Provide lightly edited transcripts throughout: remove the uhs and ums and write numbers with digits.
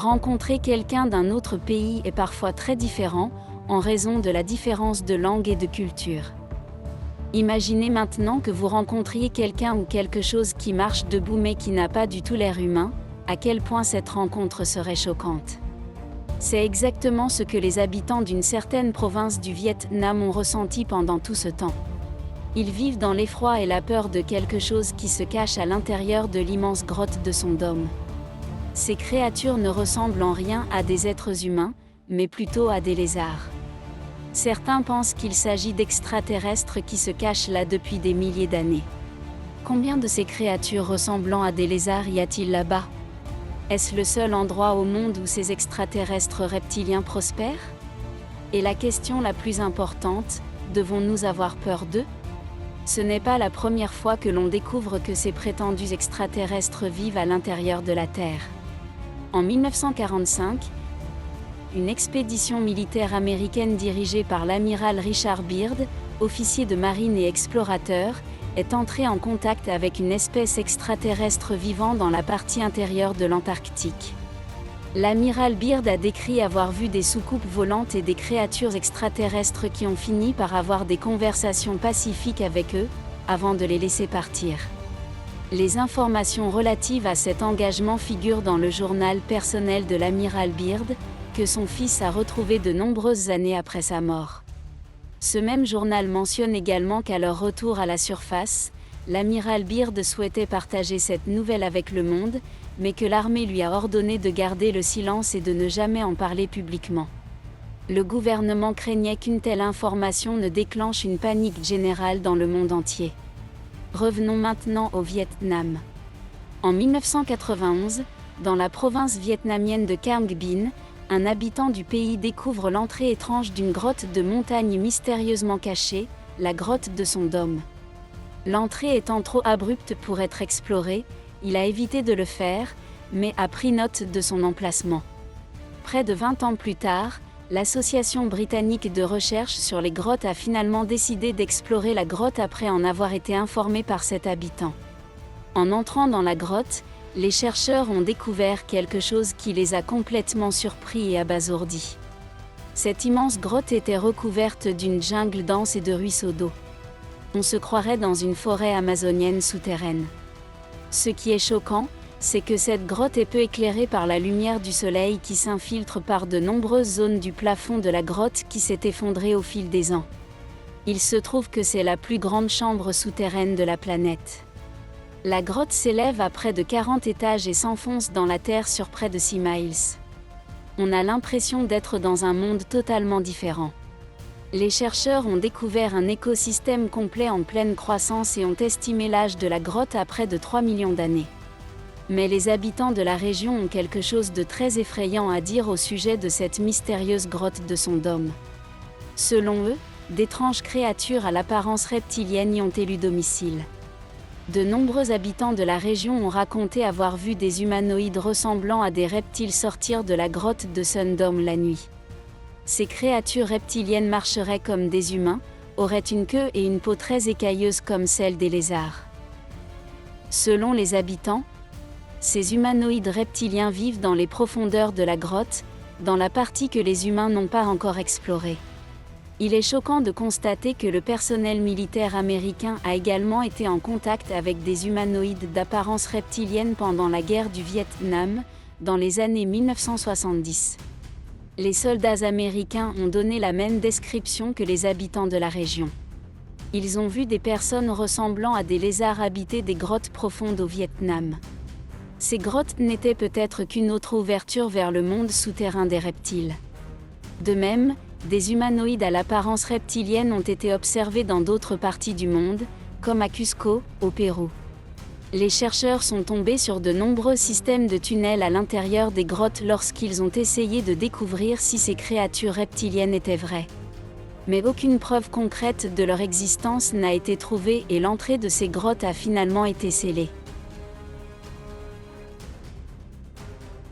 Rencontrer quelqu'un d'un autre pays est parfois très différent, en raison de la différence de langue et de culture. Imaginez maintenant que vous rencontriez quelqu'un ou quelque chose qui marche debout mais qui n'a pas du tout l'air humain, à quel point cette rencontre serait choquante. C'est exactement ce que les habitants d'une certaine province du Vietnam ont ressenti pendant tout ce temps. Ils vivent dans l'effroi et la peur de quelque chose qui se cache à l'intérieur de l'immense grotte de son dôme. Ces créatures ne ressemblent en rien à des êtres humains, mais plutôt à des lézards. Certains pensent qu'il s'agit d'extraterrestres qui se cachent là depuis des milliers d'années. Combien de ces créatures ressemblant à des lézards y a-t-il là-bas? Est-ce le seul endroit au monde où ces extraterrestres reptiliens prospèrent? Et la question la plus importante, devons-nous avoir peur d'eux? Ce n'est pas la première fois que l'on découvre que ces prétendus extraterrestres vivent à l'intérieur de la Terre. En 1945, une expédition militaire américaine dirigée par l'amiral Richard Byrd, officier de marine et explorateur, est entrée en contact avec une espèce extraterrestre vivant dans la partie intérieure de l'Antarctique. L'amiral Byrd a décrit avoir vu des soucoupes volantes et des créatures extraterrestres qui ont fini par avoir des conversations pacifiques avec eux, avant de les laisser partir. Les informations relatives à cet engagement figurent dans le journal personnel de l'amiral Byrd, que son fils a retrouvé de nombreuses années après sa mort. Ce même journal mentionne également qu'à leur retour à la surface, l'amiral Byrd souhaitait partager cette nouvelle avec le monde, mais que l'armée lui a ordonné de garder le silence et de ne jamais en parler publiquement. Le gouvernement craignait qu'une telle information ne déclenche une panique générale dans le monde entier. Revenons maintenant au Vietnam. En 1991, dans la province vietnamienne de Quang Binh, un habitant du pays découvre l'entrée étrange d'une grotte de montagne mystérieusement cachée, la grotte de son dôme. L'entrée étant trop abrupte pour être explorée, il a évité de le faire, mais a pris note de son emplacement. Près de 20 ans plus tard, l'Association britannique de recherche sur les grottes a finalement décidé d'explorer la grotte après en avoir été informé par cet habitant. En entrant dans la grotte, les chercheurs ont découvert quelque chose qui les a complètement surpris et abasourdis. Cette immense grotte était recouverte d'une jungle dense et de ruisseaux d'eau. On se croirait dans une forêt amazonienne souterraine. Ce qui est choquant, c'est que cette grotte est peu éclairée par la lumière du soleil qui s'infiltre par de nombreuses zones du plafond de la grotte qui s'est effondrée au fil des ans. Il se trouve que c'est la plus grande chambre souterraine de la planète. La grotte s'élève à près de 40 étages et s'enfonce dans la terre sur près de 6 miles. On a l'impression d'être dans un monde totalement différent. Les chercheurs ont découvert un écosystème complet en pleine croissance et ont estimé l'âge de la grotte à près de 3 millions d'années. Mais les habitants de la région ont quelque chose de très effrayant à dire au sujet de cette mystérieuse grotte de son dôme. Selon eux, d'étranges créatures à l'apparence reptilienne y ont élu domicile. De nombreux habitants de la région ont raconté avoir vu des humanoïdes ressemblant à des reptiles sortir de la grotte de Sun Dome la nuit. Ces créatures reptiliennes marcheraient comme des humains, auraient une queue et une peau très écailleuse comme celle des lézards. Selon les habitants, ces humanoïdes reptiliens vivent dans les profondeurs de la grotte, dans la partie que les humains n'ont pas encore explorée. Il est choquant de constater que le personnel militaire américain a également été en contact avec des humanoïdes d'apparence reptilienne pendant la guerre du Vietnam, dans les années 1970. Les soldats américains ont donné la même description que les habitants de la région. Ils ont vu des personnes ressemblant à des lézards habiter des grottes profondes au Vietnam. Ces grottes n'étaient peut-être qu'une autre ouverture vers le monde souterrain des reptiles. De même, des humanoïdes à l'apparence reptilienne ont été observés dans d'autres parties du monde, comme à Cusco, au Pérou. Les chercheurs sont tombés sur de nombreux systèmes de tunnels à l'intérieur des grottes lorsqu'ils ont essayé de découvrir si ces créatures reptiliennes étaient vraies. Mais aucune preuve concrète de leur existence n'a été trouvée et l'entrée de ces grottes a finalement été scellée.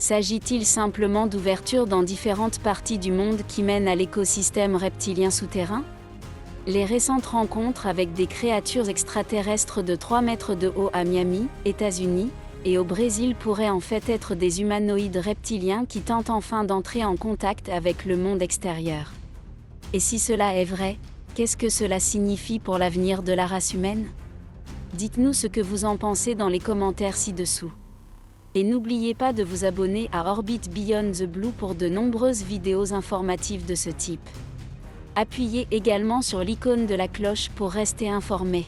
S'agit-il simplement d'ouvertures dans différentes parties du monde qui mènent à l'écosystème reptilien souterrain? Les récentes rencontres avec des créatures extraterrestres de 3 mètres de haut à Miami, États-Unis, et au Brésil pourraient en fait être des humanoïdes reptiliens qui tentent enfin d'entrer en contact avec le monde extérieur. Et si cela est vrai, qu'est-ce que cela signifie pour l'avenir de la race humaine? Dites-nous ce que vous en pensez dans les commentaires ci-dessous. Et n'oubliez pas de vous abonner à Orbit Beyond the Blue pour de nombreuses vidéos informatives de ce type. Appuyez également sur l'icône de la cloche pour rester informé.